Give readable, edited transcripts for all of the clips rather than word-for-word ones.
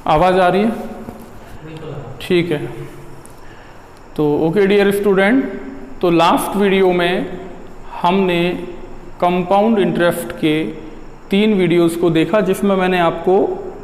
आवाज़ आ रही है? ठीक है। तो ओके डियर स्टूडेंट, तो लास्ट वीडियो में हमने कंपाउंड इंटरेस्ट के 3 वीडियोस को देखा, जिसमें मैंने आपको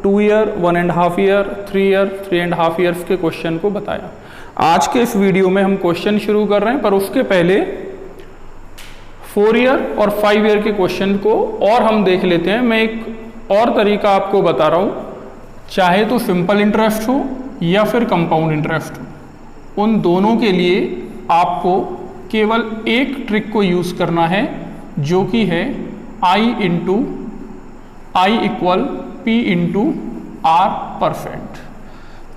2 ईयर, 1.5 ईयर, 3 ईयर, 3.5 ईयर्स के क्वेश्चन को बताया। आज के इस वीडियो में हम क्वेश्चन शुरू कर रहे हैं, पर उसके पहले 4 ईयर और 5 ईयर के क्वेश्चन को और हम देख लेते हैं। मैं एक और तरीका आपको बता रहा हूँ, चाहे तो सिंपल इंटरेस्ट हो या फिर कंपाउंड इंटरेस्ट हो, उन दोनों के लिए आपको केवल एक ट्रिक को यूज़ करना है, जो कि है I equal P into R percent.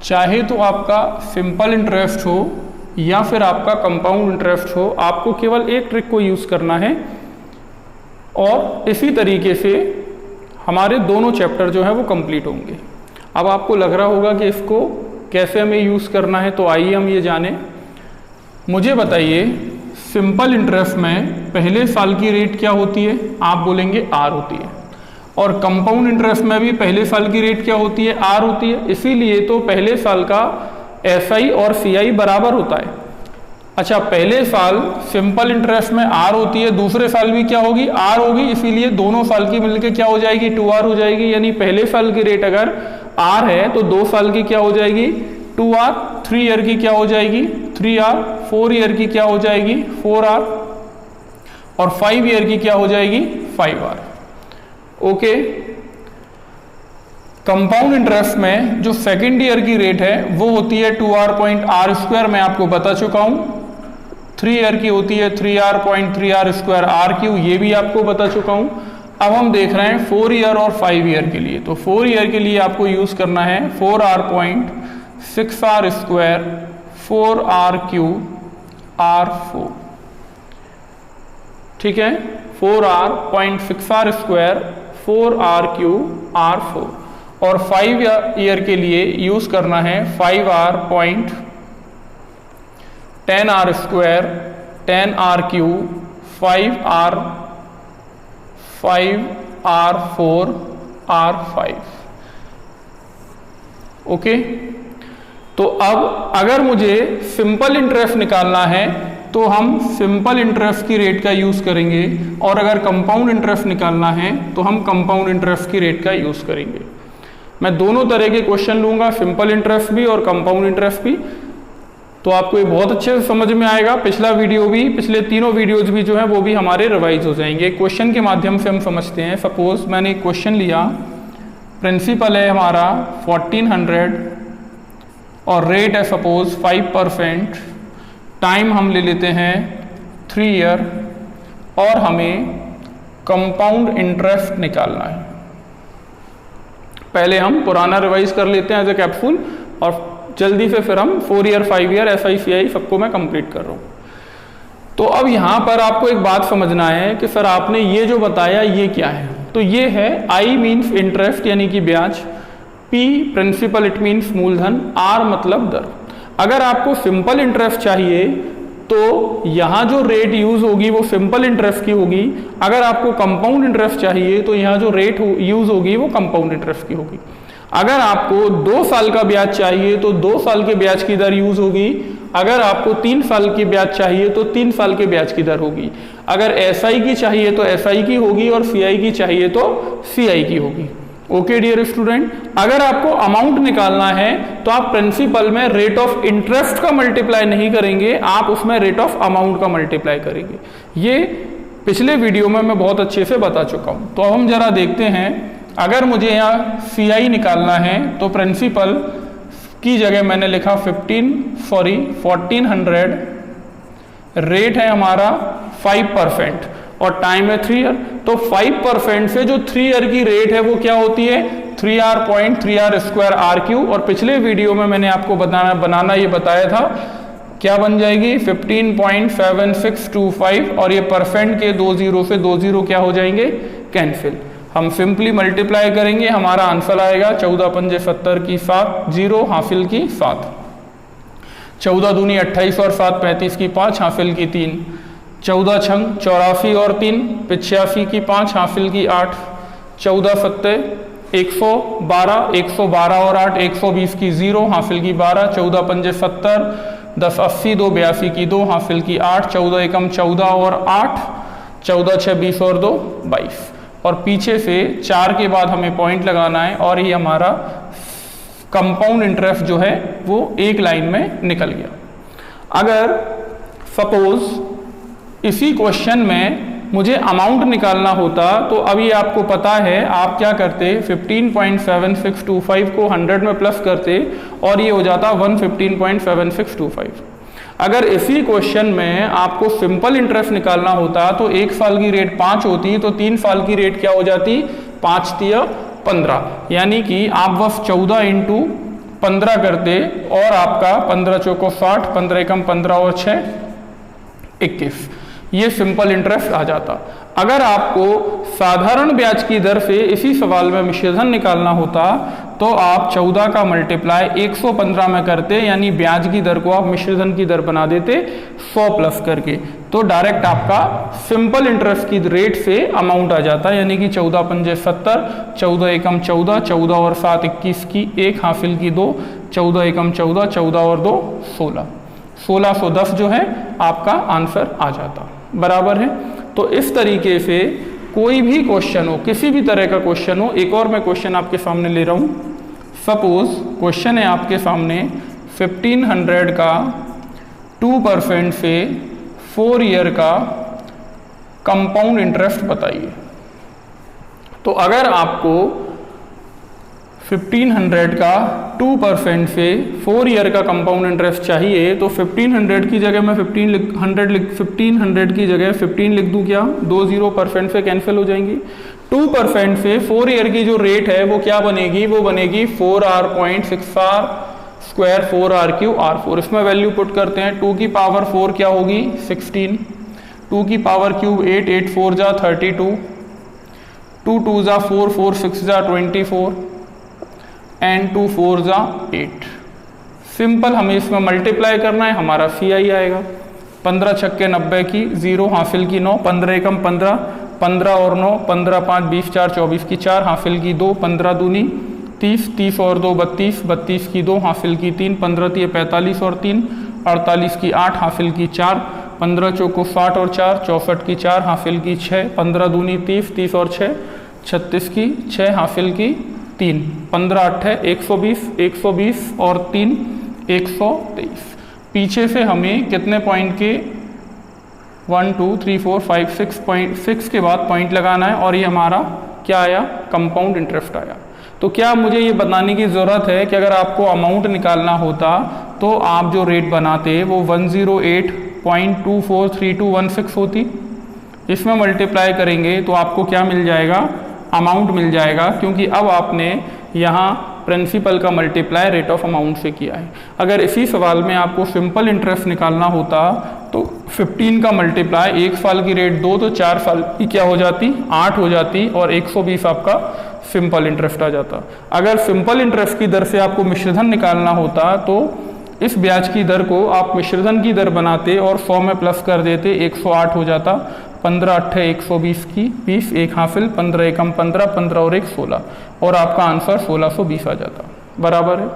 चाहे तो आपका सिंपल इंटरेस्ट हो या फिर आपका कंपाउंड इंटरेस्ट हो, आपको केवल एक ट्रिक को यूज़ करना है और इसी तरीके से हमारे दोनों चैप्टर जो है वो कंप्लीट होंगे। अब आपको लग रहा होगा कि इसको कैसे हमें यूज़ करना है, तो आइए हम ये जानें। मुझे बताइए, सिंपल इंटरेस्ट में पहले साल की रेट क्या होती है? आप बोलेंगे R होती है। और कंपाउंड इंटरेस्ट में भी पहले साल की रेट क्या होती है? R होती है। इसीलिए तो पहले साल का SI और CI बराबर होता है। अच्छा, पहले साल सिंपल इंटरेस्ट में R होती है, दूसरे साल भी क्या होगी? R होगी। इसीलिए दोनों साल की मिलके क्या हो जाएगी? 2R हो जाएगी। यानी पहले साल की रेट अगर R है तो 2 साल की क्या हो जाएगी? 2R। 3 ईयर की क्या हो जाएगी? 3R। 4 ईयर की क्या हो जाएगी? 4R। और 5 ईयर की क्या हो जाएगी? 5R। ओके। कंपाउंड इंटरेस्ट में जो सेकेंड ईयर की रेट है वो होती है 2R.R², मैं आपको बता चुका हूं। 3 ईयर की होती है 3R.3R², R3, ये भी आपको बता चुका हूं। अब हम देख रहे हैं 4 ईयर और 5 ईयर के लिए। तो 4 ईयर के लिए आपको यूज करना है 4R.6R², 4R3, R4। ठीक है, 4R.6R², 4R3, R4। और 5 ईयर के लिए यूज करना है 5R.10R², 10R3, 5R4, R5। Okay. तो अब अगर मुझे सिंपल इंटरेस्ट निकालना है तो हम सिंपल इंटरेस्ट की रेट का यूज करेंगे, और अगर कंपाउंड इंटरेस्ट निकालना है तो हम कंपाउंड इंटरेस्ट की रेट का यूज करेंगे। मैं दोनों तरह के क्वेश्चन लूंगा, सिंपल इंटरेस्ट भी और कंपाउंड इंटरेस्ट भी, तो आपको ये बहुत अच्छे से समझ में आएगा। पिछला वीडियो भी, पिछले तीनों वीडियोज भी जो है वो भी हमारे रिवाइज हो जाएंगे। क्वेश्चन के माध्यम से हम समझते हैं। सपोज मैंने एक क्वेश्चन लिया, प्रिंसिपल है हमारा 1400 और रेट है सपोज 5%, टाइम हम ले लेते हैं 3 ईयर, और हमें कंपाउंड इंटरेस्ट निकालना है। पहले हम पुराना रिवाइज कर लेते हैं एज ए कैप्सूल, और जल्दी से फिर हम 4 ईयर, 5 ईयर, SI CI सबको मैं कंप्लीट कर रहा हूँ। तो अब यहाँ पर आपको एक बात समझना है कि सर आपने ये जो बताया ये क्या है? तो ये है I मीन्स इंटरेस्ट यानी कि ब्याज, P प्रिंसिपल इट मीन्स मूलधन, R मतलब दर। अगर आपको सिंपल इंटरेस्ट चाहिए तो यहाँ जो रेट यूज होगी वो सिंपल इंटरेस्ट की होगी। अगर आपको कंपाउंड इंटरेस्ट चाहिए तो यहाँ जो रेट यूज होगी वो कंपाउंड इंटरेस्ट की होगी। अगर आपको 2 साल का ब्याज चाहिए तो 2 साल के ब्याज की दर यूज होगी। अगर आपको 3 साल की ब्याज चाहिए तो 3 साल के ब्याज की दर होगी। अगर SI की चाहिए तो SI की होगी, और CI की चाहिए तो CI की होगी। ओके डियर स्टूडेंट, अगर आपको अमाउंट निकालना है तो आप प्रिंसिपल में रेट ऑफ इंटरेस्ट का मल्टीप्लाई नहीं करेंगे, आप उसमें रेट ऑफ अमाउंट का मल्टीप्लाई करेंगे। ये पिछले वीडियो में मैं बहुत अच्छे से बता चुका हूं। तो हम जरा देखते हैं, अगर मुझे यहाँ CI निकालना है तो प्रिंसिपल की जगह मैंने लिखा 1400, रेट है हमारा 5% और टाइम है 3 ईयर। तो 5% से जो 3 ईयर की रेट है वो क्या होती है? 3R.3R² R3। और पिछले वीडियो में मैंने आपको बनाना ये बताया था, क्या बन जाएगी? 15.7625, और ये परसेंट के 2 0 से 2 0 क्या हो जाएंगे? कैंसिल। हम सिंपली मल्टीप्लाई करेंगे, हमारा आंसर आएगा 14 पंजे 70 की 7, 0 हासिल की 7, 14 दूनी 28 और 7 35 की 5 हासिल की 3, 14 छंग 84 और 3 85 की 5 हासिल की 8, 14 सत्ते 112, 112 और 8, 120 की 0, हासिल की 12, 14 पंजे 70, 10 80, 2 82 की 2, हासिल की 8, 14 एकम 14 और 8, 14 6 20 और 2 22, और पीछे से 4 के बाद हमें पॉइंट लगाना है, और ये हमारा कंपाउंड इंटरेस्ट जो है वो एक लाइन में निकल गया। अगर सपोज इसी क्वेश्चन में मुझे अमाउंट निकालना होता तो अभी आपको पता है आप क्या करते, 15.7625 को 100 में प्लस करते और ये हो जाता 115.7625। अगर इसी क्वेश्चन में आपको सिंपल इंटरेस्ट निकालना होता तो 1 साल की रेट 5 होती, तो 3 साल की रेट क्या हो जाती, 5 तिया 15, यानी कि आप बस 14 इंटू 15 करते और आपका 15 चौको 60, 15 एकम 15 और 6 21, ये सिंपल इंटरेस्ट आ जाता। अगर आपको साधारण ब्याज की दर से इसी सवाल में मिश्रधन निकालना होता तो आप 14 का मल्टीप्लाई 115 में करते, यानी ब्याज की दर को आप मिश्रधन की दर बना देते 100 प्लस करके, तो डायरेक्ट आपका सिंपल इंटरेस्ट की रेट से अमाउंट आ जाता, यानी कि 14 पंजे 70, 14 एकम 14, 14 और 7 21 की 1, हासिल की 2, 14 एकम 14, 14 और 2 16, 1610 जो है आपका आंसर आ जाता, बराबर है। तो इस तरीके से कोई भी क्वेश्चन हो, किसी भी तरह का क्वेश्चन हो, एक और मैं क्वेश्चन आपके सामने ले रहा हूँ। सपोज क्वेश्चन है आपके सामने 1500 का 2% से 4 ईयर का कंपाउंड इंटरेस्ट बताइए। तो अगर आपको 1500 का 2% से 4 ईयर का कंपाउंड इंटरेस्ट चाहिए तो 1500 की जगह मैं 1500 की जगह 15 लिख दूं क्या, 20% से कैंसिल हो जाएंगी। 2% से 4 ईयर की जो रेट है वो क्या बनेगी, वो बनेगी 4r.6r स्क्वायर 4r3r4। इसमें वैल्यू पुट करते हैं, 2 की पावर 4 क्या होगी 16, 2 की पावर क्यूब 8, 8 4 जा 32, 2 2 जा 4, 4 6 जा 24 एंड 2 4 जा 8। सिंपल हमें इसमें मल्टीप्लाई करना है, हमारा CI आएगा 15 छक्के 90 की 0, हासिल की 9, 15 एकम 15, 15 और 9, 15 5 20 4 24 की 4, हासिल की 2, 15 दूनी 30, 30 और 2 32, 32 की 2, हासिल की 3, 15 तिये 45 और 3 48 की 8, हासिल की 4, 15 चौको 60 और 4 64 की 4, हासिल की 6, 15 दूनी 30, 30 और 6 36 की 6, हासिल की 3, 15 8 120, 120 और 3 123। पीछे से हमें कितने पॉइंट के 1 2 3 4 5 6 के बाद पॉइंट लगाना है, और ये हमारा क्या आया, कंपाउंड इंटरेस्ट आया। तो क्या मुझे ये बताने की ज़रूरत है कि अगर आपको अमाउंट निकालना होता तो आप जो रेट बनाते वो 108.243216 होती। इसमें मल्टीप्लाई करेंगे तो आपको क्या मिल जाएगा, अमाउंट मिल जाएगा, क्योंकि अब आपने यहाँ प्रिंसिपल का मल्टीप्लाई रेट ऑफ अमाउंट से किया है। अगर इसी सवाल में आपको सिंपल इंटरेस्ट निकालना होता तो 15 का मल्टीप्लाई 1 साल की रेट 2 तो 4 साल की क्या हो जाती 8 हो जाती, और 120 आपका सिंपल इंटरेस्ट आ जाता। अगर सिंपल इंटरेस्ट की दर से आपको मिश्रधन निकालना होता तो इस ब्याज की दर को आप मिश्रधन की दर बनाते और 100 में प्लस कर देते, 108 हो जाता, 15 8 120 की 20, 1 हासिल, 15 एकम 15, 15 और 1 16, और आपका आंसर 1620 आ जाता, बराबर है।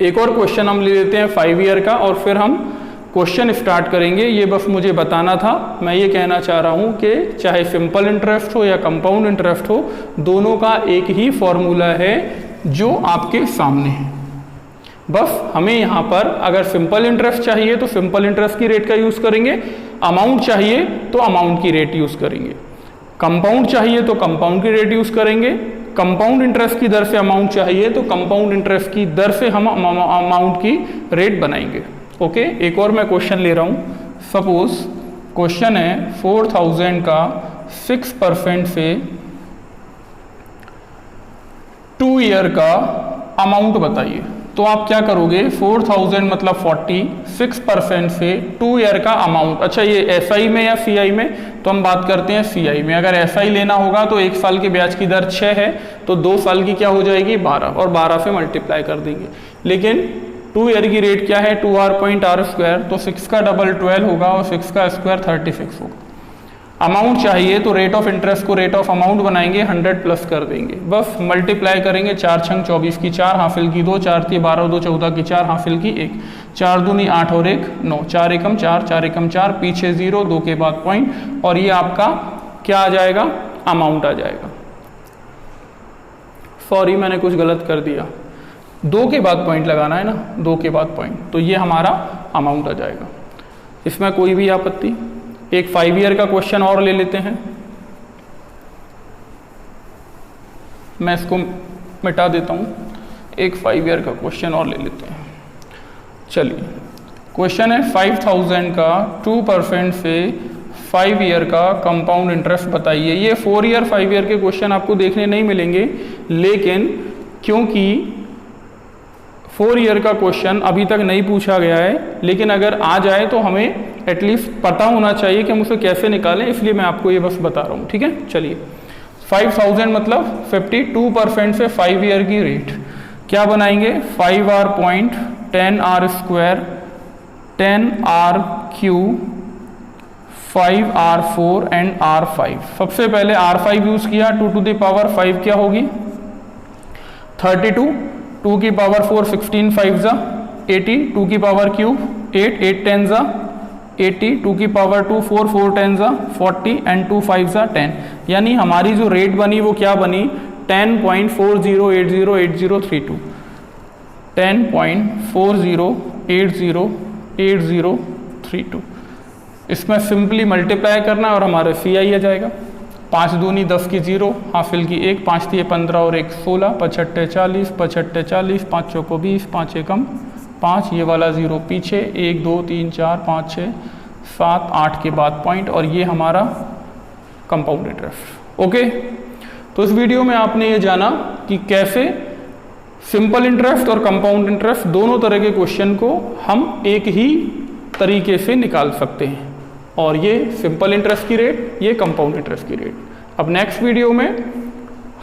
एक और क्वेश्चन हम ले लेते हैं 5 ईयर का, और फिर हम क्वेश्चन स्टार्ट करेंगे। ये बस मुझे बताना था, मैं ये कहना चाह रहा हूँ कि चाहे सिंपल इंटरेस्ट हो या कंपाउंड इंटरेस्ट हो, दोनों का एक ही फॉर्मूला है जो आपके सामने है। बस हमें यहाँ पर अगर सिंपल इंटरेस्ट चाहिए तो सिंपल इंटरेस्ट की रेट का यूज़ करेंगे, अमाउंट चाहिए तो अमाउंट की रेट यूज़ करेंगे, कंपाउंड चाहिए तो कंपाउंड की रेट यूज़ करेंगे, कंपाउंड इंटरेस्ट की दर से अमाउंट चाहिए तो कंपाउंड इंटरेस्ट की दर से हम अमाउंट की रेट बनाएंगे। ओके, एक और मैं क्वेश्चन ले रहा हूँ। सपोज क्वेश्चन है 4000 का 6% से 2 ईयर का अमाउंट बताइए। तो आप क्या करोगे, 4000 मतलब 40, 6% से 2 ईयर का अमाउंट। अच्छा, ये SI में या CI में, तो हम बात करते हैं CI में। अगर SI लेना होगा तो 1 साल के ब्याज की दर 6 है, तो 2 साल की क्या हो जाएगी 12, और 12 से मल्टीप्लाई कर देंगे। लेकिन 2 ईयर की रेट क्या है 2r.r स्क्वायर, तो 6 का डबल 12 होगा और 6 का स्क्वायर 36 होगा। अमाउंट चाहिए तो रेट ऑफ इंटरेस्ट को रेट ऑफ अमाउंट बनाएंगे, 100 प्लस कर देंगे, बस मल्टीप्लाई करेंगे। 4 छंग 24 की 4, हाफिल की 2, 4 3 12, 2 14 की 4, हाफिल की 1, 4 दूनी 8 और 1 9, 4 एकम 4, 4 एकम 4, पीछे 0, 2 के बाद पॉइंट, और ये आपका क्या आ जाएगा, अमाउंट आ जाएगा। सॉरी मैंने कुछ गलत कर दिया, 2 के बाद पॉइंट लगाना है ना, 2 के बाद पॉइंट, तो ये हमारा अमाउंट आ जाएगा। इसमें कोई भी आपत्ति? एक 5 ईयर का क्वेश्चन और ले लेते हैं, मैं इसको मिटा देता हूँ। एक 5 ईयर का क्वेश्चन और ले लेते हैं। चलिए, क्वेश्चन है 5000 का 2% से 5 ईयर का कंपाउंड इंटरेस्ट बताइए। ये 4 ईयर 5 ईयर के क्वेश्चन आपको देखने नहीं मिलेंगे, लेकिन क्योंकि 4 ईयर का क्वेश्चन अभी तक नहीं पूछा गया है, लेकिन अगर आ जाए तो हमें एटलीस्ट पता होना चाहिए कि हम उसे कैसे निकालें, इसलिए मैं आपको ये बस बता रहा हूँ। ठीक है, चलिए 5000 मतलब 52% से 5 ईयर की रेट क्या बनाएंगे, 5R point 10R square 10R cube 5R4 and R5। सबसे पहले R5 यूज किया, 2 to the power 5 क्या होगी 32, 2 की पावर 4 16 5 जा 80, 2 की पावर क्यूब 8 8 10 जा 80, 2 की पावर 2 4 4 10 जा 40 एंड 2 5 जा 10। यानी हमारी जो रेट बनी वो क्या बनी 10.40808032, 10.40808032। इसमें सिंपली मल्टीप्लाई करना और हमारा CI आ जाएगा। 5 दूनी 10 की 0, हाफिल की 1, 5 3 15 और 1 16, 55 40, 55 40, 5 चौको 20, 5 एकम 5, ये वाला 0 पीछे, 1 2 3 4 5 6 7 8 के बाद पॉइंट, और ये हमारा कंपाउंड इंटरेस्ट। ओके, तो इस वीडियो में आपने ये जाना कि कैसे सिंपल इंटरेस्ट और कंपाउंड इंटरेस्ट दोनों तरह के क्वेश्चन को हम एक ही तरीके से निकाल सकते हैं, और ये सिंपल इंटरेस्ट की रेट, ये कंपाउंड इंटरेस्ट की रेट। अब नेक्स्ट वीडियो में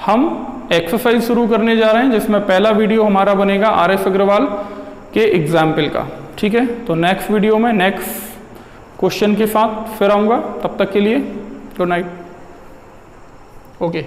हम एक्सरसाइज शुरू करने जा रहे हैं, जिसमें पहला वीडियो हमारा बनेगा RS अग्रवाल के एग्जाम्पल का। ठीक है, तो नेक्स्ट वीडियो में नेक्स्ट क्वेश्चन के साथ फिर आऊँगा। तब तक के लिए गुड नाइट। ओके।